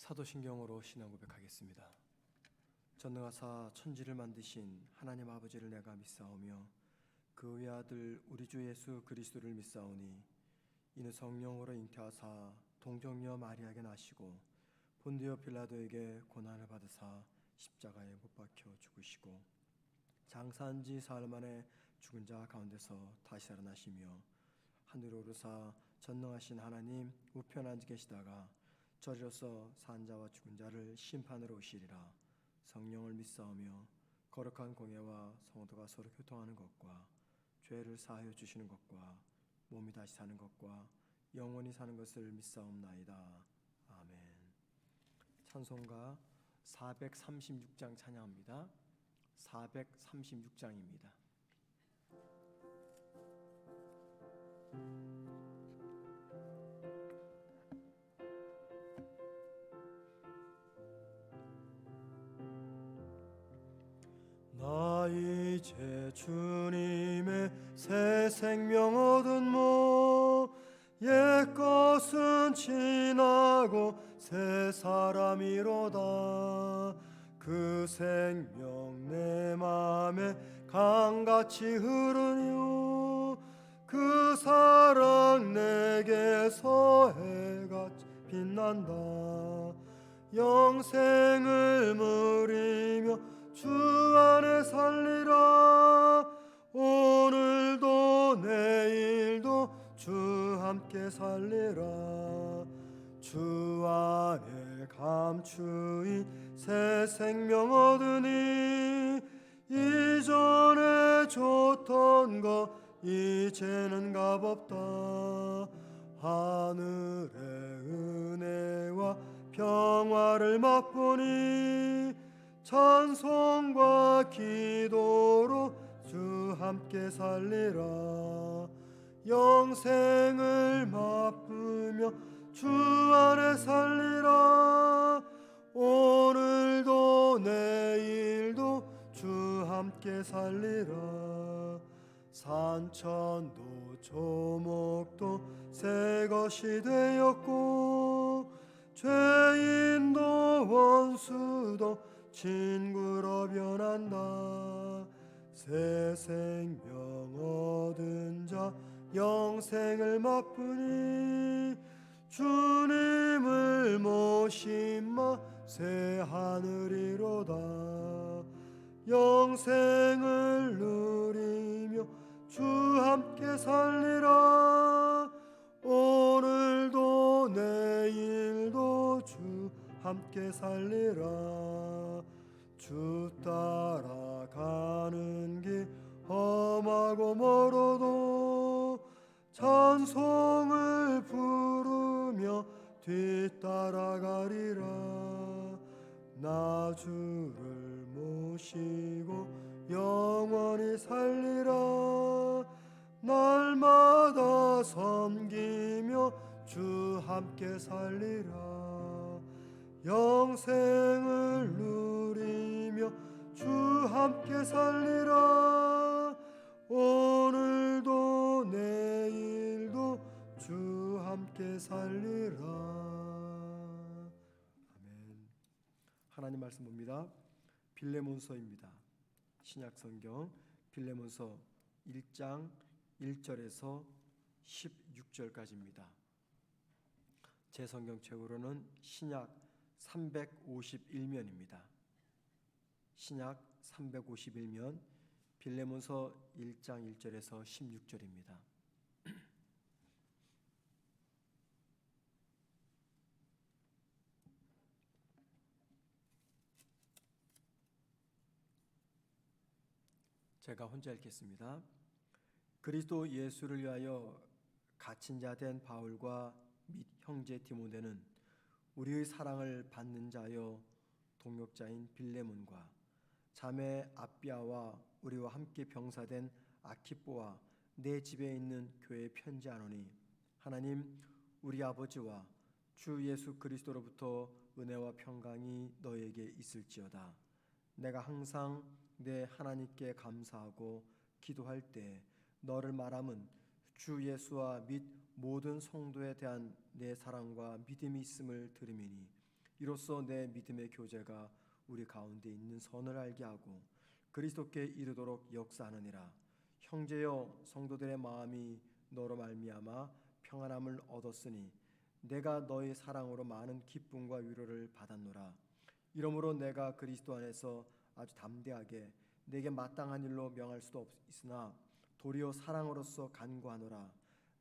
사도신경으로 신앙 고백하겠습니다. 전능하사 천지를 만드신 하나님 아버지를 내가 믿사오며 그 외아들 우리 주 예수 그리스도를 믿사오니 이는 성령으로 잉태하사 동정녀 마리아에게 나시고 본디오 빌라도에게 고난을 받으사 십자가에 못 박혀 죽으시고 장사한 지 사흘 만에 죽은 자 가운데서 다시 살아나시며 하늘에 오르사 전능하신 하나님 우편에 앉아 계시다가 저리로서 산 자와 죽은 자를 심판으로 오시리라. 성령을 믿사오며 거룩한 공예와 성도가 서로 교통하는 것과 죄를 사하여 주시는 것과 몸이 다시 사는 것과 영원히 사는 것을 믿사옵나이다. 아멘. 찬송가 436장 찬양합니다. 436장입니다. 나 이제 주님의 새 생명 얻은 모 옛것은 지나고 새 사람이로다. 그 생명 내 맘에 강같이 흐르뇨. 그 사랑 내게서 해같이 빛난다. 영생을 누리며 주 안에 살리라. 오늘도 내일도 주 함께 살리라. 주 안에 감추인 새 생명 얻으니 이전에 좋던 것 이제는 값없다. 하늘의 은혜와 평화를 맛보니 찬송과 기도로 주 함께 살리라. 영생을 맛보며 주 안에 살리라. 오늘도 내일도 주 함께 살리라. 산천도 조목도 새 것이 되었고 죄인도 원수도 친구로 변한다. 새 생명 얻은 자 영생을 맛보니 주님을 모심마 새 하늘이로다. 영생을 누리며 주 함께 살리라. 오늘도 내일도 주 함께 살리라. 주 따라가는 길 험하고 멀어도 찬송을 부르며 뒤따라가리라. 나 주를 모시고 영원히 살리라. 날마다 섬기며 주 함께 살리라. 영생을 누리며 주 함께 살리라. 오늘도 내일도 주 함께 살리라. 아멘. 하나님 말씀 봅니다. 빌레몬서입니다. 신약성경 빌레몬서 1장 1절에서 16절까지입니다. 제 성경책으로는 신약 351면입니다. 신약 351면 빌레몬서 1장 1절에서 16절입니다. 제가 혼자 읽겠습니다. 그리스도 예수를 위하여 갇힌 자 된 바울과 및 형제 디모데는 우리의 사랑을 받는 자여 동역자인 빌레몬과 자매 아비아와 우리와 함께 병사된 아키뽀와 내 집에 있는 교회에 편지하노니 하나님 우리 아버지와 주 예수 그리스도로부터 은혜와 평강이 너에게 있을지어다. 내가 항상 내 하나님께 감사하고 기도할 때 너를 말함은 주 예수와 및 모든 성도에 대한 내 사랑과 믿음이 있음을 들음이니 이로써 내 믿음의 교제가 우리 가운데 있는 선을 알게 하고 그리스도께 이르도록 역사하느니라. 형제여, 성도들의 마음이 너로 말미암아 평안함을 얻었으니 내가 너의 사랑으로 많은 기쁨과 위로를 받았노라. 이러므로 내가 그리스도 안에서 아주 담대하게 내게 마땅한 일로 명할 수도 있으나 도리어 사랑으로서 간구하노라.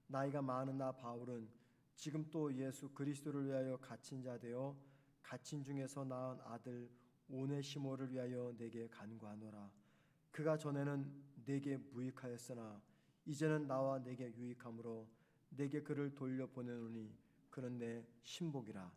나이가 많은 나 바울은 지금 또 예수 그리스도를 위하여 갇힌 자 되어 갇힌 중에서 낳은 아들 오네시모를 위하여 내게 간구하노라. 그가 전에는 내게 무익하였으나 이제는 나와 내게 유익함으로 내게 그를 돌려보내노니 그는 내 신복이라.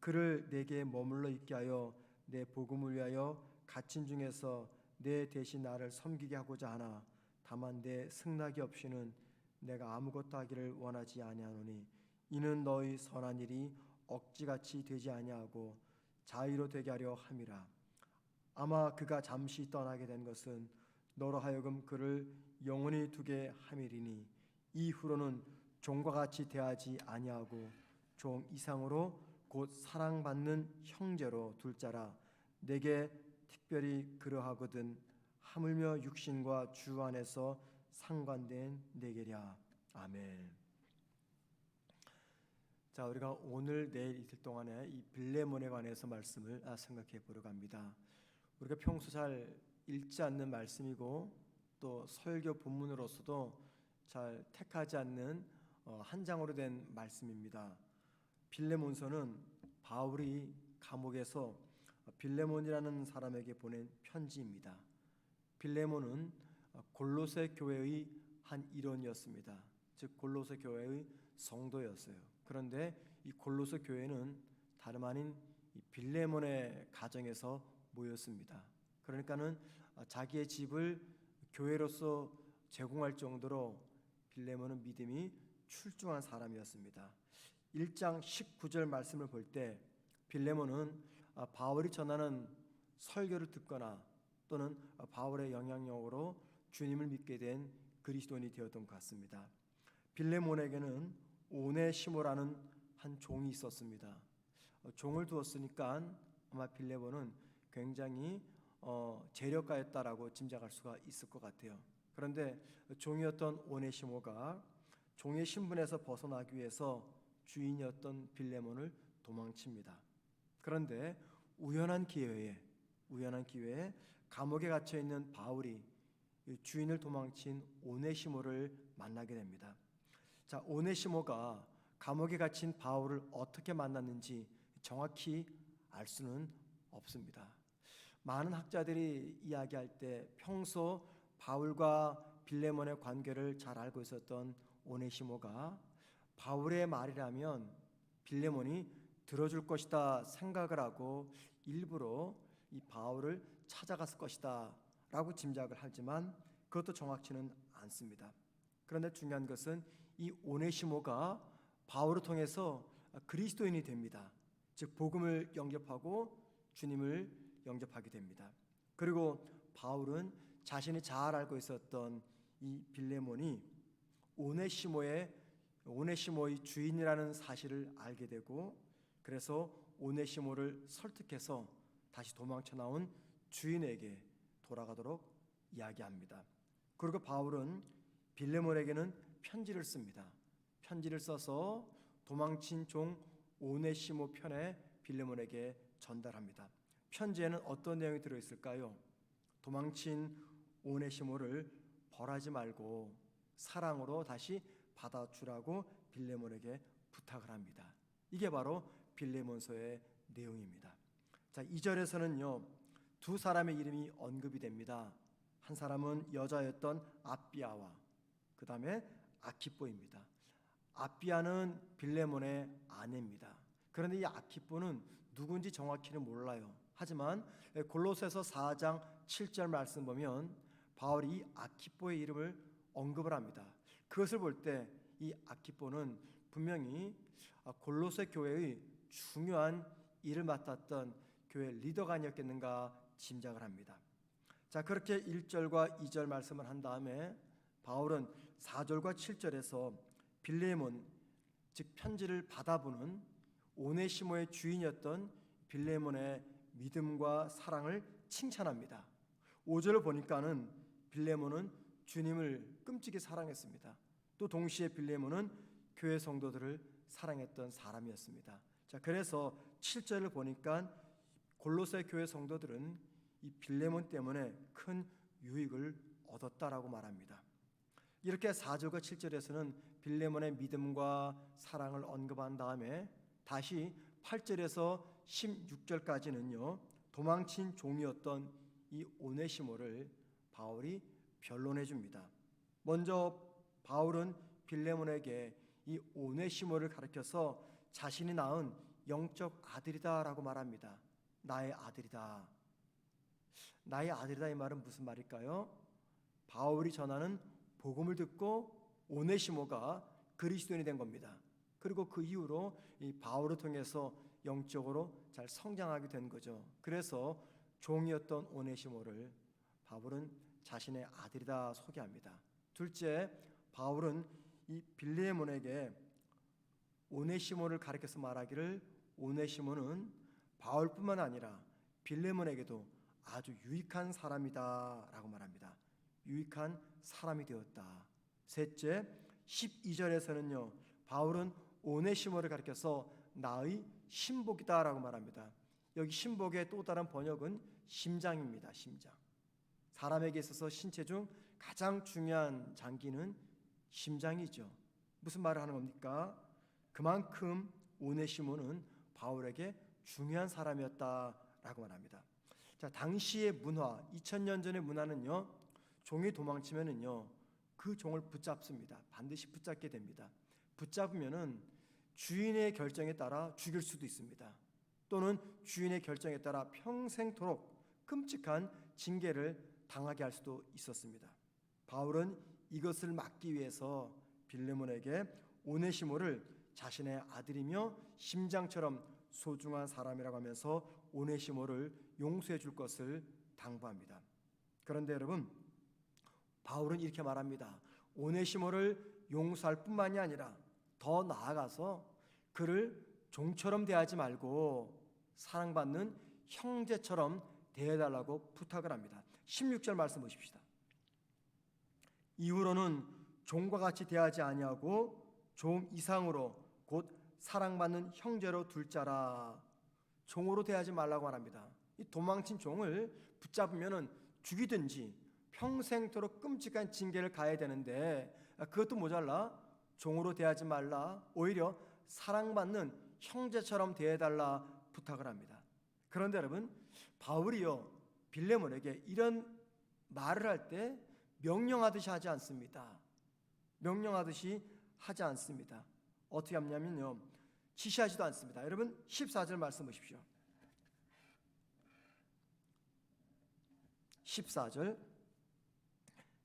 그를 내게 머물러 있게 하여 내 복음을 위하여 갇힌 중에서 내 대신 나를 섬기게 하고자 하나 다만 내 승낙이 없이는 내가 아무것도 하기를 원하지 아니하노니 이는 너희 선한 일이 억지같이 되지 아니하고 자의로 되게 하려 함이라. 아마 그가 잠시 떠나게 된 것은 너로 하여금 그를 영원히 두게 함이리니 이후로는 종과 같이 대하지 아니하고 종 이상으로 곧 사랑받는 형제로 둘 자라. 내게 특별히 그러하거든 하물며 육신과 주 안에서 상관된 내게랴. 아멘. 자, 우리가 오늘 내일 이틀 동안에 이 빌레몬에 관해서 말씀을 생각해 보려고 합니다. 우리가 평소 잘 읽지 않는 말씀이고 또 설교 본문으로서도 잘 택하지 않는 한 장으로 된 말씀입니다. 빌레몬서는 바울이 감옥에서 빌레몬이라는 사람에게 보낸 편지입니다. 빌레몬은 골로새 교회의 한 일원이었습니다. 즉 골로새 교회의 성도였어요. 그런데 이 골로새 교회는 다름 아닌 이 빌레몬의 가정에서 모였습니다. 그러니까는 자기의 집을 교회로서 제공할 정도로 빌레몬은 믿음이 출중한 사람이었습니다. 1장 19절 말씀을 볼 때 빌레몬은 바울이 전하는 설교를 듣거나 또는 바울의 영향력으로 주님을 믿게 된 그리스도인이 되었던 것 같습니다. 빌레몬에게는 오네시모라는 한 종이 있었습니다. 종을 두었으니까 아마 빌레몬은 굉장히 재력가였다라고 짐작할 수가 있을 것 같아요. 그런데 종이었던 오네시모가 종의 신분에서 벗어나기 위해서 주인이었던 빌레몬을 도망칩니다. 그런데 우연한 기회에 감옥에 갇혀 있는 바울이 주인을 도망친 오네시모를 만나게 됩니다. 자, 오네시모가 감옥에 갇힌 바울을 어떻게 만났는지 정확히 알 수는 없습니다. 많은 학자들이 이야기할 때 평소 바울과 빌레몬의 관계를 잘 알고 있었던 오네시모가 바울의 말이라면 빌레몬이 들어줄 것이다 생각을 하고 일부러 이 바울을 찾아갔을 것이다 라고 짐작을 하지만 그것도 정확치는 않습니다. 그런데 중요한 것은 이 오네시모가 바울을 통해서 그리스도인이 됩니다. 즉 복음을 영접하고 주님을 영접하게 됩니다. 그리고 바울은 자신이 잘 알고 있었던 이 빌레몬이 오네시모의 주인이라는 사실을 알게 되고 그래서 오네시모를 설득해서 다시 도망쳐 나온 주인에게 돌아가도록 이야기합니다. 그리고 바울은 빌레몬에게는 편지를 씁니다. 편지를 써서 도망친 종 오네시모 편에 빌레몬에게 전달합니다. 편지에는 어떤 내용이 들어있을까요? 도망친 오네시모를 벌하지 말고 사랑으로 다시 받아주라고 빌레몬에게 부탁을 합니다. 이게 바로 빌레몬서의 내용입니다. 자, 2절에서는요 두 사람의 이름이 언급이 됩니다. 한 사람은 여자였던 아비아와 그 다음에 아키뽀입니다. 아비아는 빌레몬의 아내입니다. 그런데 이 아키뽀는 누군지 정확히는 몰라요. 하지만 골로새서 4장 7절 말씀 보면 바울이 이 아키뽀의 이름을 언급을 합니다. 그것을 볼 때 이 아키뽀는 분명히 골로새 교회의 중요한 일을 맡았던 교회 리더가 아니었겠는가 짐작을 합니다. 자, 그렇게 1절과 2절 말씀을 한 다음에 바울은 4절과 7절에서 빌레몬 즉 편지를 받아보는 오네시모의 주인이었던 빌레몬의 믿음과 사랑을 칭찬합니다. 5절을 보니까는 빌레몬은 주님을 끔찍이 사랑했습니다. 또 동시에 빌레몬은 교회 성도들을 사랑했던 사람이었습니다. 자, 그래서 7절을 보니까 골로새 교회 성도들은 이 빌레몬 때문에 큰 유익을 얻었다라고 말합니다. 이렇게 4절과 7절에서는 빌레몬의 믿음과 사랑을 언급한 다음에 다시 8절에서 16절까지는요, 도망친 종이었던 이 오네시모를 바울이 변론해 줍니다. 먼저 바울은 빌레몬에게 이 오네시모를 가르쳐서 자신이 낳은 영적 아들이다라고 말합니다. 나의 아들이다. 나의 아들이다, 이 말은 무슨 말일까요? 바울이 전하는 복음을 듣고 오네시모가 그리스도인이 된 겁니다. 그리고 그 이후로 이 바울을 통해서 영적으로 잘 성장하게 된 거죠. 그래서 종이었던 오네시모를 바울은 자신의 아들이다 소개합니다. 둘째, 바울은 이 빌레몬에게 오네시모를 가리켜서 말하기를 오네시모는 바울뿐만 아니라 빌레몬에게도 아주 유익한 사람이다라고 말합니다. 유익한 사람이 되었다. 셋째, 12절에서는요, 바울은 오네시모를 가리켜서 나의 신복이다라고 말합니다. 여기 신복의 또 다른 번역은 심장입니다. 심장. 사람에게 있어서 신체 중 가장 중요한 장기는 심장이죠. 무슨 말을 하는 겁니까? 그만큼 오네시모는 바울에게 중요한 사람이었다라고 말합니다. 자, 당시의 문화, 2000년 전의 문화는요, 종이 도망치면은요, 그 종을 붙잡습니다. 반드시 붙잡게 됩니다. 붙잡으면은 주인의 결정에 따라 죽일 수도 있습니다. 또는 주인의 결정에 따라 평생토록 끔찍한 징계를 당하게 할 수도 있었습니다. 바울은 이것을 막기 위해서 빌레몬에게 오네시모를 자신의 아들이며 심장처럼 소중한 사람이라고 하면서 오네시모를 용서해 줄 것을 당부합니다. 그런데 여러분, 바울은 이렇게 말합니다. 오네시모를 용서할 뿐만이 아니라 더 나아가서 그를 종처럼 대하지 말고 사랑받는 형제처럼 대해달라고 부탁을 합니다. 16절 말씀 보십시다. 이후로는 종과 같이 대하지 아니하고 종 이상으로 곧 사랑받는 형제로 둘 자라. 종으로 대하지 말라고 말합니다. 이 도망친 종을 붙잡으면은 죽이든지 평생토록 끔찍한 징계를 가해야 되는데 그것도 모자라 종으로 대하지 말라. 오히려 사랑받는 형제처럼 대해달라 부탁을 합니다. 그런데 여러분, 바울이요 빌레몬에게 이런 말을 할 때 명령하듯이 하지 않습니다. 명령하듯이 하지 않습니다. 어떻게 하냐면요, 지시하지도 않습니다. 여러분 14절 말씀 보십시오. 14절,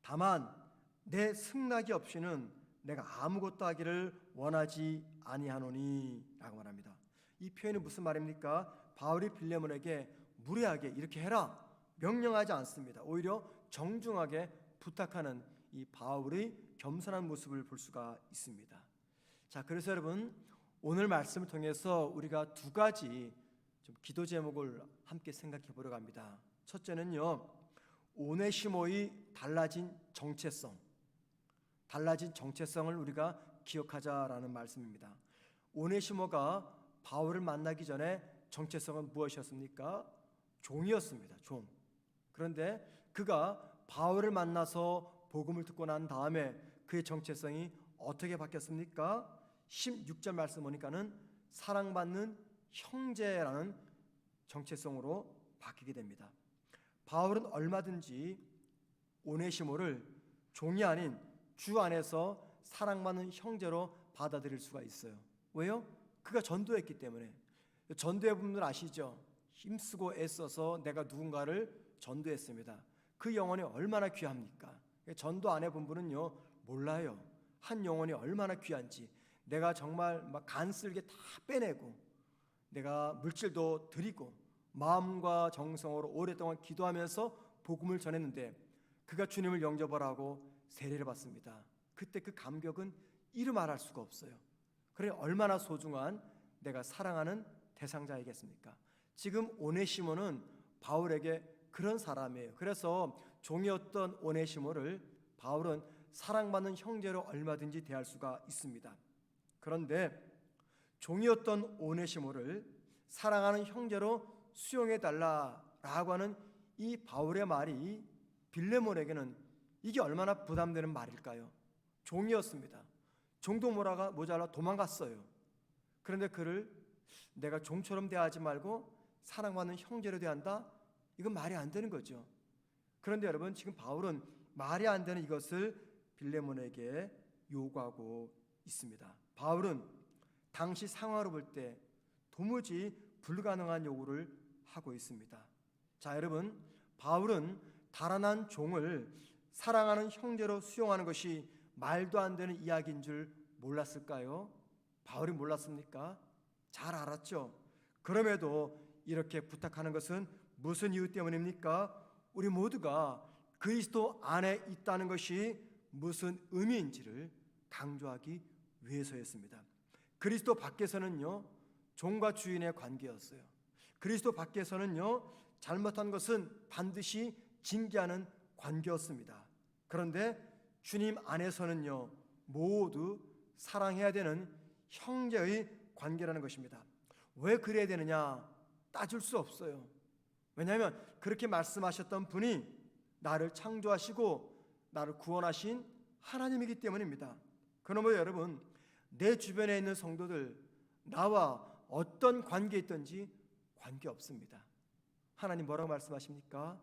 다만 내 승낙이 없이는 내가 아무것도 하기를 원하지 아니하노니 라고 말합니다. 이 표현이 무슨 말입니까? 바울이 빌레몬에게 무례하게 이렇게 해라 명령하지 않습니다. 오히려 정중하게 부탁하는 이 바울의 겸손한 모습을 볼 수가 있습니다. 자, 그래서 여러분, 오늘 말씀을 통해서 우리가 두 가지 좀 기도 제목을 함께 생각해 보려고 합니다. 첫째는요, 오네시모의 달라진 정체성을 우리가 기억하자라는 말씀입니다. 오네시모가 바울을 만나기 전에 정체성은 무엇이었습니까? 종이었습니다. 종. 그런데 그가 바울을 만나서 복음을 듣고 난 다음에 그의 정체성이 어떻게 바뀌었습니까? 16절 말씀 보니까는 사랑받는 형제라는 정체성으로 바뀌게 됩니다. 바울은 얼마든지 오네시모를 종이 아닌 주 안에서 사랑받는 형제로 받아들일 수가 있어요. 왜요? 그가 전도했기 때문에. 전도해 본 분들 아시죠? 힘쓰고 애써서 내가 누군가를 전도했습니다. 그 영혼이 얼마나 귀합니까? 전도 안 해본 분은요 몰라요. 한 영혼이 얼마나 귀한지. 내가 정말 막 간쓸게 다 빼내고 내가 물질도 드리고 마음과 정성으로 오랫동안 기도하면서 복음을 전했는데 그가 주님을 영접을 하고 세례를 받습니다. 그때 그 감격은 이루 말할 수가 없어요. 그래 얼마나 소중한 내가 사랑하는 대상자이겠습니까? 지금 오네시모는 바울에게 그런 사람이에요. 그래서 종이었던 오네시모를 바울은 사랑받는 형제로 얼마든지 대할 수가 있습니다. 그런데 종이었던 오네시모를 사랑하는 형제로 수용해달라라고 하는 이 바울의 말이 빌레몬에게는 이게 얼마나 부담되는 말일까요? 종이었습니다. 종도 모자라 도망갔어요. 그런데 그를 내가 종처럼 대하지 말고 사랑받는 형제로 대한다? 이건 말이 안 되는 거죠. 그런데 여러분, 지금 바울은 말이 안 되는 이것을 빌레몬에게 요구하고 있습니다. 바울은 당시 상황으로 볼 때 도무지 불가능한 요구를 하고 있습니다. 자, 여러분, 바울은 달아난 종을 사랑하는 형제로 수용하는 것이 말도 안 되는 이야기인 줄 몰랐을까요? 바울이 몰랐습니까? 잘 알았죠. 그럼에도 이렇게 부탁하는 것은 무슨 이유 때문입니까? 우리 모두가 그리스도 안에 있다는 것이 무슨 의미인지를 강조하기 위해서였습니다. 그리스도 밖에서는요, 종과 주인의 관계였어요. 그리스도 밖에서는요, 잘못한 것은 반드시 징계하는 관계였습니다. 그런데 주님 안에서는요, 모두 사랑해야 되는 형제의 관계라는 것입니다. 왜 그래야 되느냐? 따질 수 없어요. 왜냐하면 그렇게 말씀하셨던 분이 나를 창조하시고 나를 구원하신 하나님이기 때문입니다. 그러므로 여러분, 내 주변에 있는 성도들, 나와 어떤 관계에 있든지 관계없습니다. 하나님 뭐라고 말씀하십니까?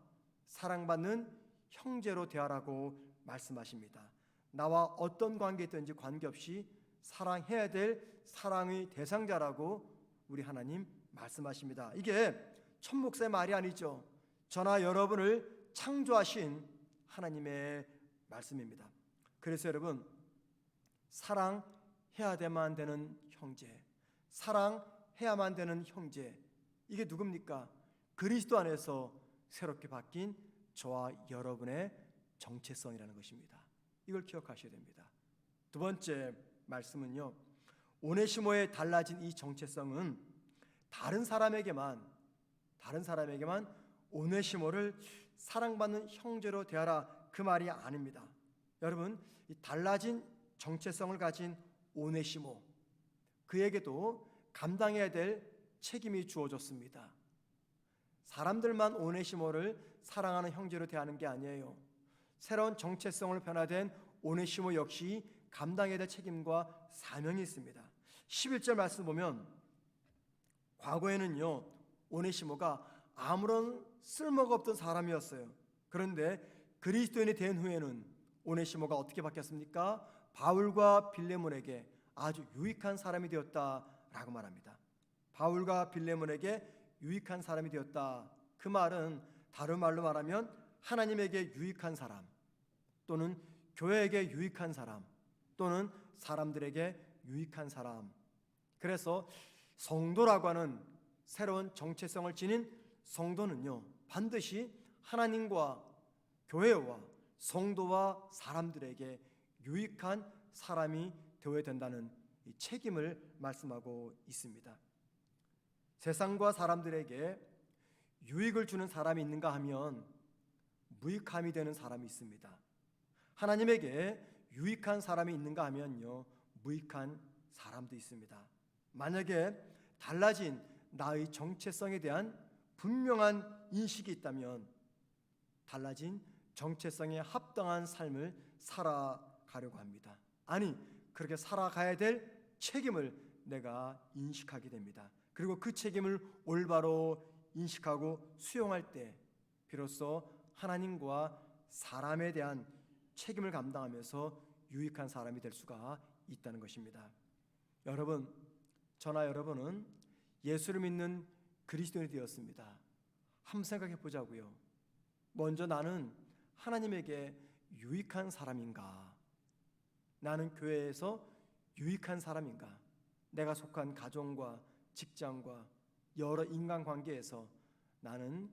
사랑받는 형제로 대하라고 말씀하십니다. 나와 어떤 관계에 있든지 관계없이 사랑해야 될 사랑의 대상자라고 우리 하나님 말씀하십니다. 이게 천목사의 말이 아니죠. 저나 여러분을 창조하신 하나님의 말씀입니다. 그래서 여러분, 사랑해야만 되는 형제, 사랑해야만 되는 형제, 이게 누굽니까? 그리스도 안에서 새롭게 바뀐 저와 여러분의 정체성이라는 것입니다. 이걸 기억하셔야 됩니다. 두 번째 말씀은요, 오네시모의 달라진 이 정체성은 다른 사람에게만 오네시모를 사랑받는 형제로 대하라, 그 말이 아닙니다. 여러분, 이 달라진 정체성을 가진 오네시모, 그에게도 감당해야 될 책임이 주어졌습니다. 사람들만 오네시모를 사랑하는 형제로 대하는 게 아니에요. 새로운 정체성을 변화된 오네시모 역시 감당해야 될 책임과 사명이 있습니다. 11절 말씀 보면, 과거에는요, 오네시모가 아무런 쓸모가 없던 사람이었어요. 그런데 그리스도인이 된 후에는 오네시모가 어떻게 바뀌었습니까? 바울과 빌레몬에게 아주 유익한 사람이 되었다라고 말합니다. 바울과 빌레몬에게 유익한 사람이 되었다. 그 말은 다른 말로 말하면 하나님에게 유익한 사람, 또는 교회에게 유익한 사람, 또는 사람들에게 유익한 사람. 그래서 성도라고 하는 새로운 정체성을 지닌 성도는요, 반드시 하나님과 교회와 성도와 사람들에게 유익한 사람이 되어야 된다는 이 책임을 말씀하고 있습니다. 세상과 사람들에게 유익을 주는 사람이 있는가 하면 무익함이 되는 사람이 있습니다. 하나님에게 유익한 사람이 있는가 하면요, 무익한 사람도 있습니다. 만약에 달라진 나의 정체성에 대한 분명한 인식이 있다면 달라진 정체성에 합당한 삶을 살아가려고 합니다. 아니, 그렇게 살아가야 될 책임을 내가 인식하게 됩니다. 그리고 그 책임을 올바로 인식하고 수용할 때 비로소 하나님과 사람에 대한 책임을 감당하면서 유익한 사람이 될 수가 있다는 것입니다. 여러분, 저나 여러분은 예수를 믿는 그리스도인이 되었습니다. 한번 생각해 보자고요. 먼저 나는 하나님에게 유익한 사람인가? 나는 교회에서 유익한 사람인가? 내가 속한 가정과 직장과 여러 인간관계에서 나는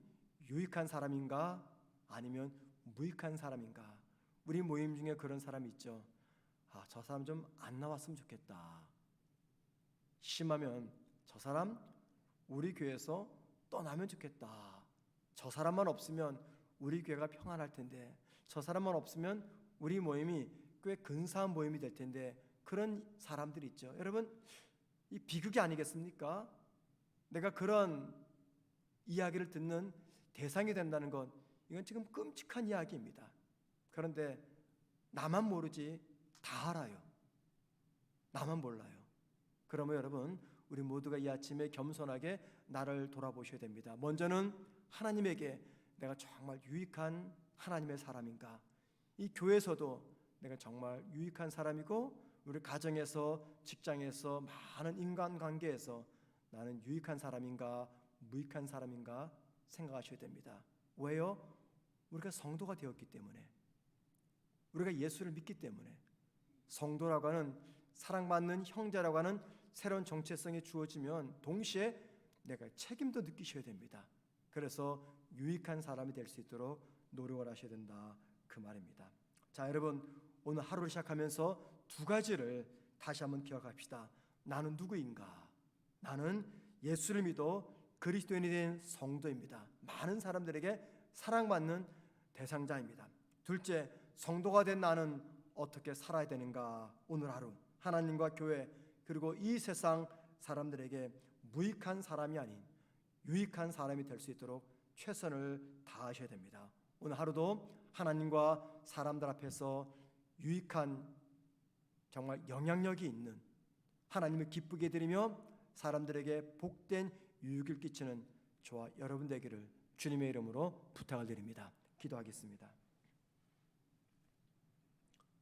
유익한 사람인가? 아니면 무익한 사람인가? 우리 모임 중에 그런 사람이 있죠. 저 사람 좀 안 나왔으면 좋겠다. 심하면 저 사람 우리 교회에서 떠나면 좋겠다. 저 사람만 없으면 우리 교회가 평안할 텐데, 저 사람만 없으면 우리 모임이 꽤 근사한 모임이 될 텐데, 그런 사람들이 있죠. 여러분, 이 비극이 아니겠습니까? 내가 그런 이야기를 듣는 대상이 된다는 건 이건 지금 끔찍한 이야기입니다. 그런데 나만 모르지 다 알아요. 나만 몰라요. 그러면 여러분, 우리 모두가 이 아침에 겸손하게 나를 돌아보셔야 됩니다. 먼저는 하나님에게 내가 정말 유익한 하나님의 사람인가? 이 교회에서도 내가 정말 유익한 사람이고, 우리 가정에서, 직장에서, 많은 인간관계에서 나는 유익한 사람인가, 무익한 사람인가 생각하셔야 됩니다. 왜요? 우리가 성도가 되었기 때문에, 우리가 예수를 믿기 때문에, 성도라고 하는, 사랑받는 형제라고 하는 새로운 정체성이 주어지면 동시에 내가 책임도 느끼셔야 됩니다. 그래서 유익한 사람이 될 수 있도록 노력을 하셔야 된다, 그 말입니다. 자, 여러분, 오늘 하루를 시작하면서 두 가지를 다시 한번 기억합시다. 나는 누구인가? 나는 예수를 믿어 그리스도인이 된 성도입니다. 많은 사람들에게 사랑받는 대상자입니다. 둘째, 성도가 된 나는 어떻게 살아야 되는가? 오늘 하루 하나님과 교회, 그리고 이 세상 사람들에게 무익한 사람이 아닌 유익한 사람이 될 수 있도록 최선을 다하셔야 됩니다. 오늘 하루도 하나님과 사람들 앞에서 유익한, 정말 영향력이 있는, 하나님을 기쁘게 드리며 사람들에게 복된 유익을 끼치는 저와 여러분 되기를 주님의 이름으로 부탁을 드립니다. 기도하겠습니다.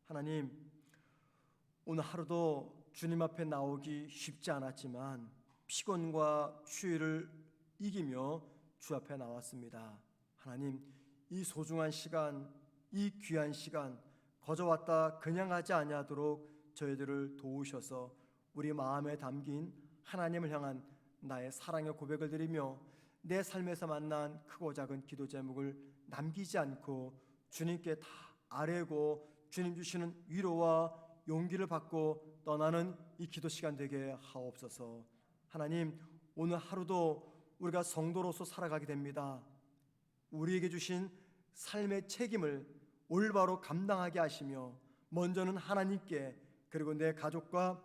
하나님, 오늘 하루도 주님 앞에 나오기 쉽지 않았지만 피곤과 추위를 이기며 주 앞에 나왔습니다. 하나님, 이 소중한 시간, 이 귀한 시간 거저 왔다 그냥 하지 아니하도록 저희들을 도우셔서 우리 마음에 담긴 하나님을 향한 나의 사랑의 고백을 드리며 내 삶에서 만난 크고 작은 기도 제목을 남기지 않고 주님께 다 아뢰고 주님 주시는 위로와 용기를 받고 떠나는 이 기도 시간 되게 하옵소서. 하나님, 오늘 하루도 우리가 성도로서 살아가게 됩니다. 우리에게 주신 삶의 책임을 올바로 감당하게 하시며 먼저는 하나님께, 그리고 내 가족과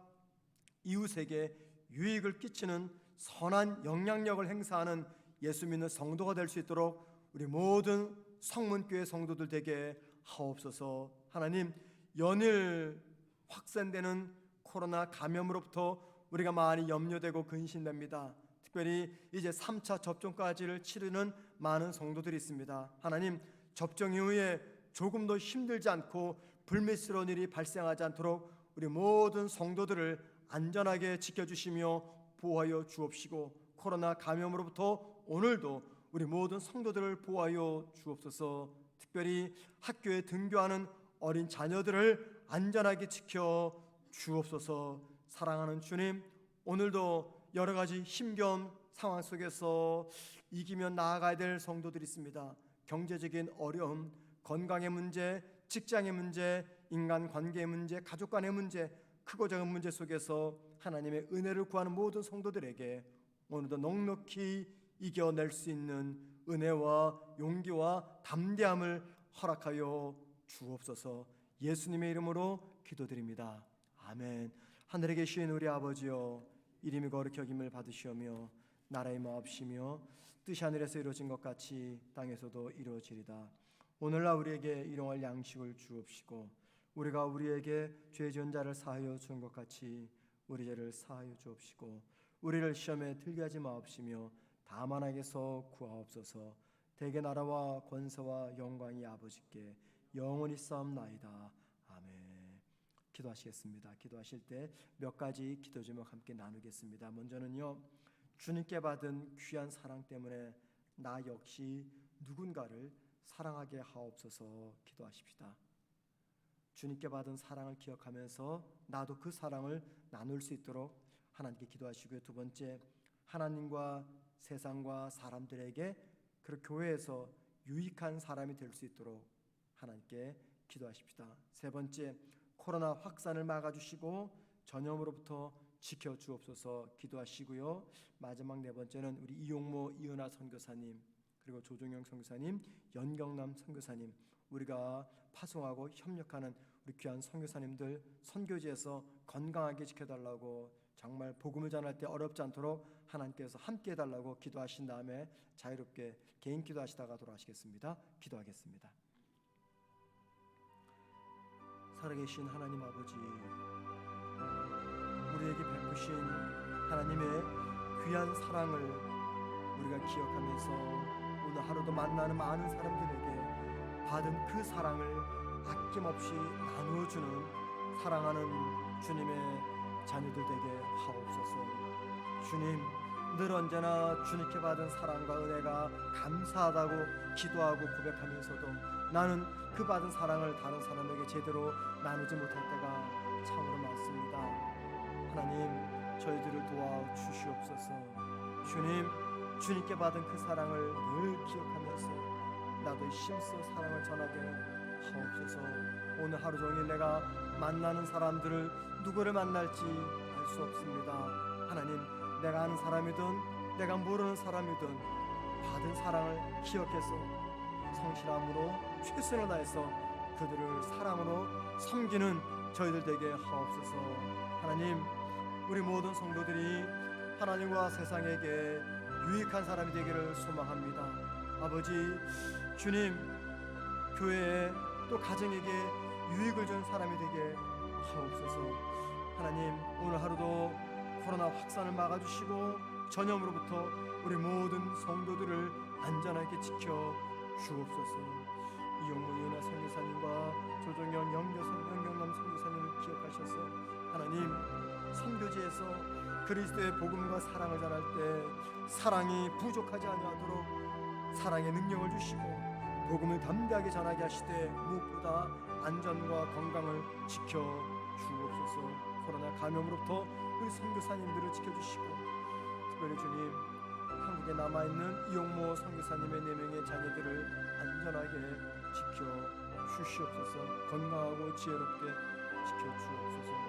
이웃에게 유익을 끼치는 선한 영향력을 행사하는 예수 믿는 성도가 될 수 있도록 우리 모든 성문교회 성도들 되게 하옵소서. 하나님, 연일 확산되는 코로나 감염으로부터 우리가 많이 염려되고 근심됩니다. 특별히 이제 3차 접종까지를 치르는 많은 성도들이 있습니다. 하나님, 접종 이후에 조금 더 힘들지 않고 불미스러운 일이 발생하지 않도록 우리 모든 성도들을 안전하게 지켜주시며 보호하여 주옵시고, 코로나 감염으로부터 오늘도 우리 모든 성도들을 보호하여 주옵소서. 특별히 학교에 등교하는 어린 자녀들을 안전하게 지켜 주옵소서. 사랑하는 주님, 오늘도 여러 가지 힘겨운 상황 속에서 이기며 나아가야 될 성도들이 있습니다. 경제적인 어려움, 건강의 문제, 직장의 문제, 인간관계의 문제, 가족 간의 문제, 크고 작은 문제 속에서 하나님의 은혜를 구하는 모든 성도들에게 오늘도 넉넉히 이겨낼 수 있는 은혜와 용기와 담대함을 허락하여 주옵소서. 예수님의 이름으로 기도드립니다. 아멘. 하늘에 계신 우리 아버지여, 이름이 거룩히 여김을 받으시오며 나라의 마옵시며 뜻이 하늘에서 이루어진 것 같이 땅에서도 이루어지리다. 오늘날 우리에게 일용할 양식을 주옵시고 우리가 우리에게 죄 지은 자를 사하여 준 것 같이 우리 죄를 사하여 주옵시고 우리를 시험에 들게 하지 마옵시며 다만 악에서 구하옵소서. 대개 나라와 권세와 영광이 아버지께 영원히 싸움나이다. 아멘. 기도하시겠습니다. 기도하실 때 몇 가지 기도 제목 함께 나누겠습니다. 먼저는요, 주님께 받은 귀한 사랑 때문에 나 역시 누군가를 사랑하게 하옵소서. 기도하십시다. 주님께 받은 사랑을 기억하면서 나도 그 사랑을 나눌 수 있도록 하나님께 기도하시고요. 두 번째, 하나님과 세상과 사람들에게, 그리고 교회에서 유익한 사람이 될 수 있도록 하나님께 기도하십시다. 세 번째, 코로나 확산을 막아주시고 전염으로부터 지켜 주옵소서 기도하시고요. 마지막 네 번째는 우리 이용모 이은하 선교사님, 그리고 조종영 선교사님, 연경남 선교사님, 우리가 파송하고 협력하는 우리 귀한 선교사님들 선교지에서 건강하게 지켜달라고, 정말 복음을 전할 때 어렵지 않도록 하나님께서 함께 해달라고 기도하신 다음에 자유롭게 개인 기도하시다가 돌아가시겠습니다. 기도하겠습니다. 살아계신 하나님 아버지, 우리에게 베푸신 하나님의 귀한 사랑을 우리가 기억하면서 오늘 하루도 만나는 많은 사람들에게 받은 그 사랑을 아낌없이 나누어주는 사랑하는 주님의 자녀들 되게 하옵소서. 주님, 늘 언제나 주님께 받은 사랑과 은혜가 감사하다고 기도하고 고백하면서도 나는 그 받은 사랑을 다른 사람에게 제대로 나누지 못할 때가 참으로 많습니다. 하나님, 저희들을 도와 주시옵소서. 주님, 주님께 받은 그 사랑을 늘 기억하면서 나도 힘써 사랑을 전하게 하옵소서. 오늘 하루 종일 내가 만나는 사람들을 누구를 만날지 알 수 없습니다. 하나님, 내가 아는 사람이든 내가 모르는 사람이든 받은 사랑을 기억해서 성실함으로 최선을 다해서 그들을 사랑으로 섬기는 저희들 되게 하옵소서. 하나님, 우리 모든 성도들이 하나님과 세상에게 유익한 사람이 되기를 소망합니다. 아버지, 주님, 교회에 또 가정에게 유익을 준 사람이 되게 하옵소서. 하나님, 오늘 하루도 코로나 확산을 막아주시고 전염으로부터 우리 모든 성도들을 안전하게 지켜 주옵소서. 이용모 이은하 선교사님과 조정영 연경남 선교사님을 기억하셔서 하나님, 선교지에서 그리스도의 복음과 사랑을 전할 때 사랑이 부족하지 아니하도록 사랑의 능력을 주시고 복음을 담대하게 전하게 하시되 무엇보다 안전과 건강을 지켜 주옵소서. 코로나 감염으로부터 우리 선교사님들을 지켜주시고 특별히 주님, 한국에 남아있는 이용모 선교사님의 4명의 자녀들을 안전하게 지켜 주시옵소서. 건강하고 지혜롭게 지켜 주옵소서.